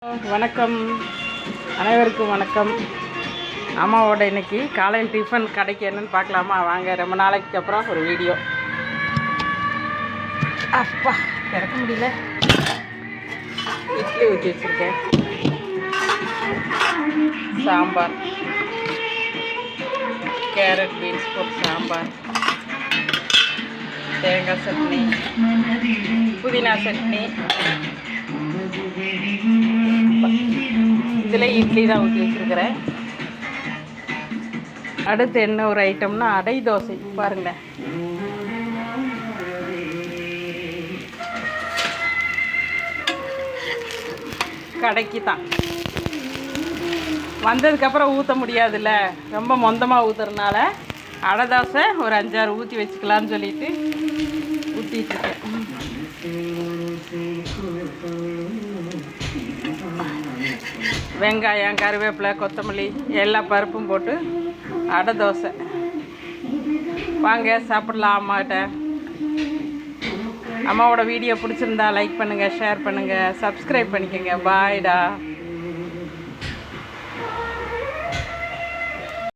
வணக்கம், அனைவருக்கும் வணக்கம். அம்மாவோட இன்னைக்கு காலையில் டிஃபன் கடைக்கு என்னன்னு பார்க்கலாமா வாங்க. ரொம்ப நாளைக்கு அப்புறம் ஒரு வீடியோ. அப்பா திறக்க முடியல. இட்லி ஊற்றி வச்சுருக்கேன், சாம்பார், கேரட் பீன்ஸ் போட்டு சாம்பார், தேங்காய் சட்னி, புதினா சட்னி. இதில் இட்லி தான் ஊற்றி வச்சுருக்கிறேன். அடுத்து என்ன ஒரு ஐட்டம்னா அடை தோசை. பாருங்களேன், கடைக்கு தான் வந்ததுக்கப்புறம் ஊற்ற முடியாதுல்ல, ரொம்ப மொந்தமாக ஊற்றுறதுனால அடை தோசை ஒரு 5-6 ஊற்றி வச்சுக்கலான்னு சொல்லிட்டு ஊற்றிட்டுருக்கேன். வெங்காயம், கருவேப்பிலை, கொத்தமல்லி எல்லா பருப்பும் போட்டு அடை தோசை. வாங்க சாப்பிடலாம் அம்மாட்ட. அம்மாவோட வீடியோ பிடிச்சிருந்தா லைக் பண்ணுங்கள், ஷேர் பண்ணுங்கள், சப்ஸ்கிரைப் பண்ணிக்கோங்க. பாய்டா.